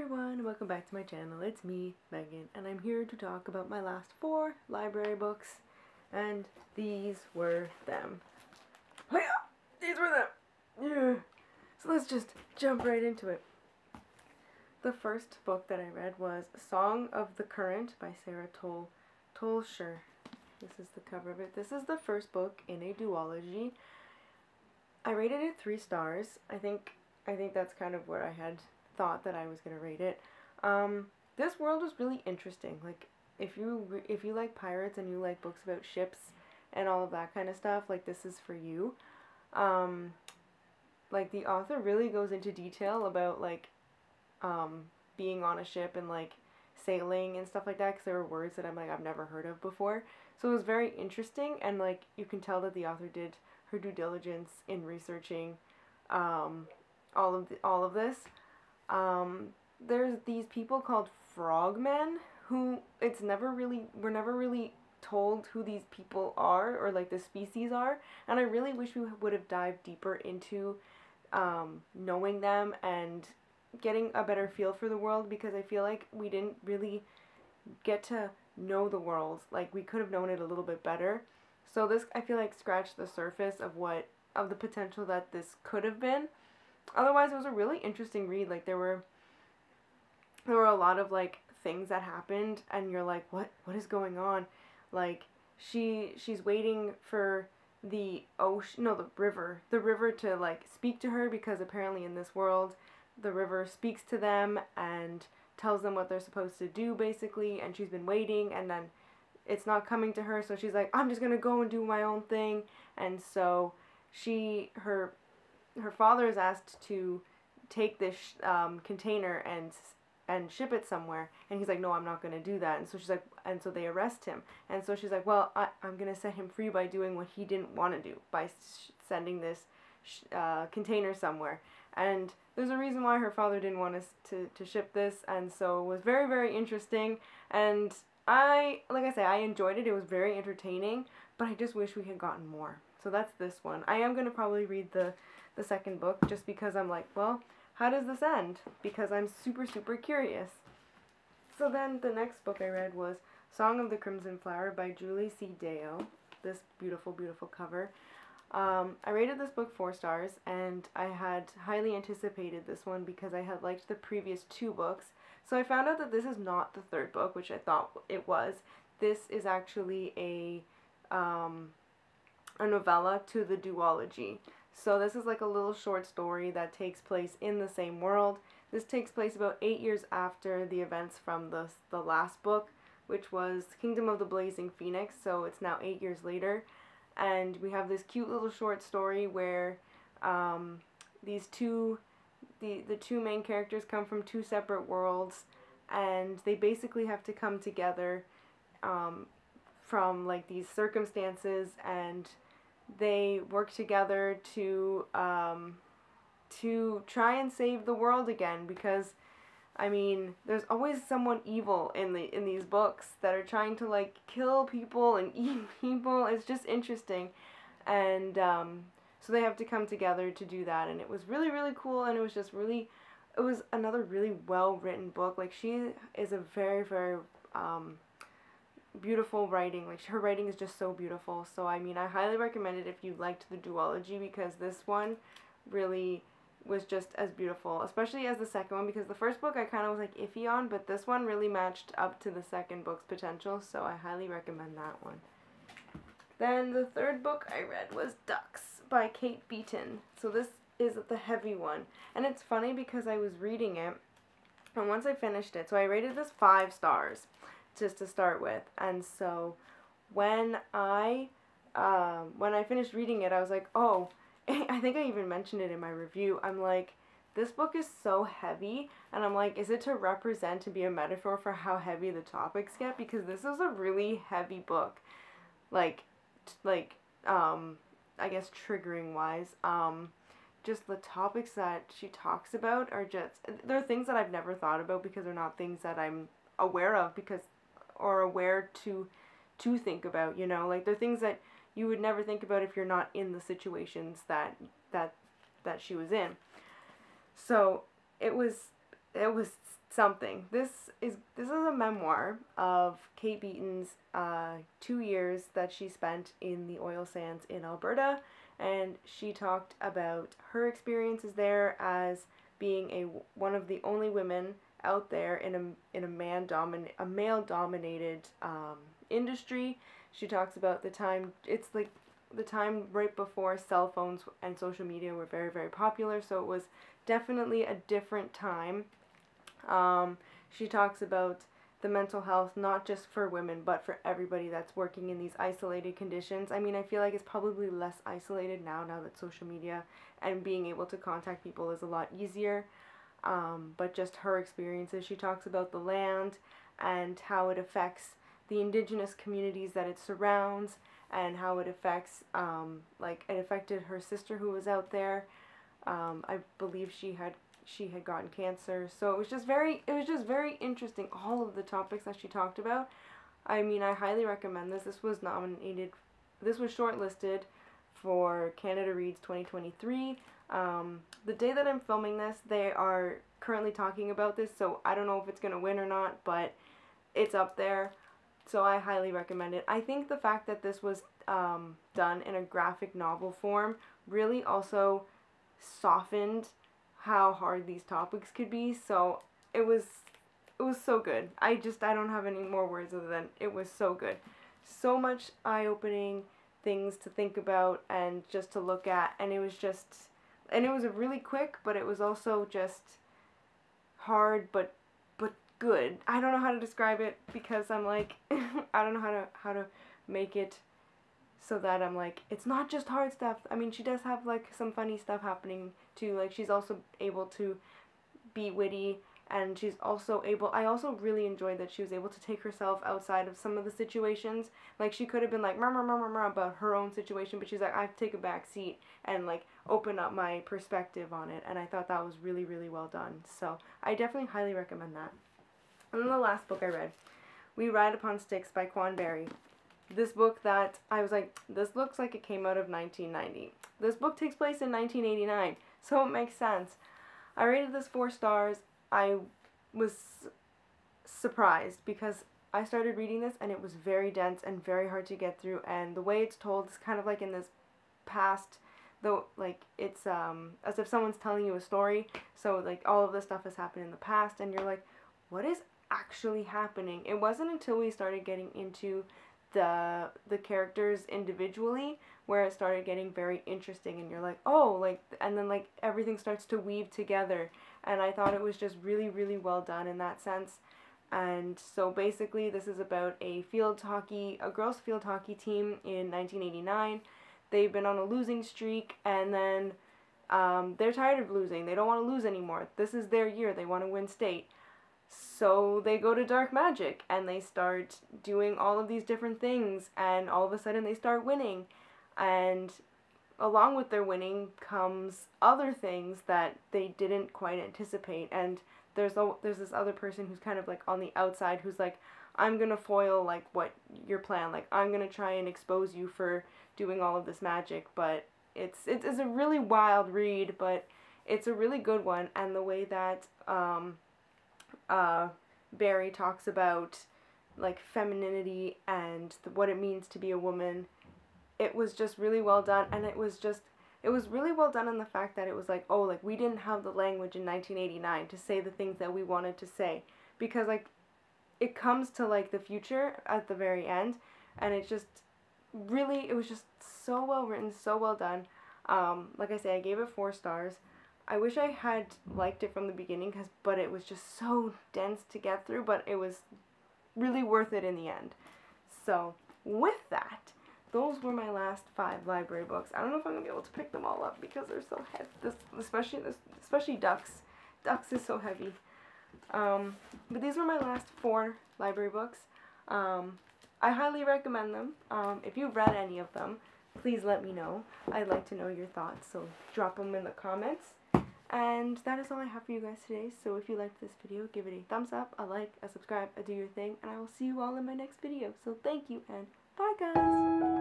everyone, and welcome back to my channel. It's me, Megan, and I'm here to talk about my last 4 library books, and these were them. These were them! Yeah! So let's just jump right into it. The first book that I read was Song of the Current by Sarah Tolscher. This is the cover of it. This is the first book in a duology. I rated it 3 stars. I think that's kind of where I had thought that I was gonna rate it. This world was really interesting. Like, if you like pirates and you like books about ships and all of that kind of stuff, like, this is for you. Like, the author really goes into detail about, like, being on a ship and, like, sailing and stuff like that, because there were words that I've never heard of before. So it was very interesting, and, like, you can tell that the author did her due diligence in researching all of this. There's these people called frogmen who we're never really told who these people are, or like the species are, and I really wish we would have dived deeper into knowing them and getting a better feel for the world, because I feel like we didn't really get to know the world. Like, we could have known it a little bit better. So this, I feel like, scratched the surface of the potential that this could have been. Otherwise, it was a really interesting read. Like, there were a lot of, like, things that happened, and you're like, what is going on? Like, she's waiting for the river to, like, speak to her, because apparently in this world the river speaks to them and tells them what they're supposed to do, basically, and she's been waiting, and then it's not coming to her, so she's like, I'm just gonna go and do my own thing. And so her father is asked to take this container and ship it somewhere, and he's like, no, I'm not going to do that. And so she's like, and so they arrest him, and so she's like, well, I'm going to set him free by doing what he didn't want to do, by sending this container somewhere. And there's a reason why her father didn't want us to ship this, and so it was very, very interesting, and like I say, I enjoyed it. It was very entertaining, but I just wish we had gotten more. So that's this one. I am going to probably read the second book, just because I'm like, well, how does this end? Because I'm super, super curious. So then the next book I read was Song of the Crimson Flower by Julie C. Deo. This beautiful, beautiful cover. I rated this book 4 stars, and I had highly anticipated this one because I had liked the previous 2 books. So I found out that this is not the 3rd book, which I thought it was. This is actually a novella to the duology. So this is like a little short story that takes place in the same world. This takes place about 8 years after the events from the last book, which was Kingdom of the Blazing Phoenix. So it's now 8 years later, and we have this cute little short story where the 2 main characters come from 2 separate worlds, and they basically have to come together from, like, these circumstances, and they work together to try and save the world again, because, I mean, there's always someone evil in these books that are trying to, like, kill people and eat people. It's just interesting, and so they have to come together to do that, and it was really, really cool, and it was another really well written book. Like, she is a very, very beautiful writing. Like, her writing is just so beautiful. So I mean, I highly recommend it if you liked the duology, because this one really was just as beautiful, especially as the second one, because the first book I kind of was like iffy on, but this one really matched up to the second book's potential, so I highly recommend that one. Then the 3rd book I read was Ducks by Kate Beaton. So this is the heavy one, and it's funny because I was reading it, and once I finished it, so I rated this 5 stars just to start with, and so when I finished reading it, I was like, oh, I think I even mentioned it in my review, I'm like, this book is so heavy, and I'm like, is it to represent, to be a metaphor for how heavy the topics get? Because this is a really heavy book, like I guess triggering wise. Just the topics that she talks about are just, they're things that I've never thought about, because they're not things that I'm aware of, or aware to think about, you know, like, they're things that you would never think about if you're not in the situations that she was in. So it was it was something. This is a memoir of Kate Beaton's 2 years that she spent in the oil sands in Alberta, and she talked about her experiences there as being one of the only women out there in a male dominated industry. She talks about the time, it's like the time right before cell phones and social media were very, very popular, so it was definitely a different time. She talks about the mental health, not just for women, but for everybody that's working in these isolated conditions. I mean, I feel like it's probably less isolated now that social media and being able to contact people is a lot easier. But just her experiences. She talks about the land and how it affects the indigenous communities that it surrounds, and how it affects, like, it affected her sister who was out there. I believe she had gotten cancer. So it was just very interesting, all of the topics that she talked about. I mean, I highly recommend this. This was shortlisted for Canada Reads 2023. The day that I'm filming this, they are currently talking about this, so I don't know if it's going to win or not, but it's up there, so I highly recommend it. I think the fact that this was done in a graphic novel form really also softened how hard these topics could be, so it was so good. I don't have any more words other than it was so good. So much eye-opening things to think about and just to look at, and it was a really quick, but it was also just hard, but good. I don't know how to describe it, because I'm like, I don't know how to make it so that I'm like, it's not just hard stuff. I mean, she does have like some funny stuff happening too. Like, she's also able to be witty, and she's also able, I also really enjoyed that she was able to take herself outside of some of the situations. Like, she could have been like about her own situation, but she's like, I have to take a back seat and like open up my perspective on it, and I thought that was really, really well done. So I definitely highly recommend that. And then the last book I read, We Ride Upon Sticks by Quan Barry. This book that I was like, this looks like it came out of 1990. This book takes place in 1989, so it makes sense. I rated this 4 stars. I was surprised because I started reading this and it was very dense and very hard to get through, and the way it's told is kind of like in this past, though, like, it's as if someone's telling you a story, so like all of this stuff has happened in the past and you're like, what is actually happening? It wasn't until we started getting into the characters individually where it started getting very interesting, and you're like, oh, like, and then like everything starts to weave together, and I thought it was just really, really well done in that sense. And so basically this is about a girls field hockey team in 1989. They've been on a losing streak, and then they're tired of losing. They don't want to lose anymore. This is their year. They want to win state. So they go to dark magic and they start doing all of these different things, and all of a sudden they start winning, and along with their winning comes other things that they didn't quite anticipate. And there's this other person who's kind of like on the outside who's like, I'm gonna foil like what your plan, like I'm gonna try and expose you for doing all of this magic. But it's a really wild read, but it's a really good one. And the way that Barry talks about like femininity and what it means to be a woman, it was just really well done. And it was really well done in the fact that it was like, oh, like, we didn't have the language in 1989 to say the things that we wanted to say, because like it comes to like the future at the very end, and it was just so well written, so well done. Like I say, I gave it 4 stars. I wish I had liked it from the beginning, but it was just so dense to get through, but it was really worth it in the end. So with that, those were my last 5 library books. I don't know if I'm gonna be able to pick them all up because they're so heavy. Especially Ducks. Ducks is so heavy. But these were my last 4 library books. I highly recommend them. If you've read any of them, please let me know. I'd like to know your thoughts, so drop them in the comments. And that is all I have for you guys today. So if you liked this video, give it a thumbs up, a like, a subscribe, a do your thing, and I will see you all in my next video. So thank you, and bye guys!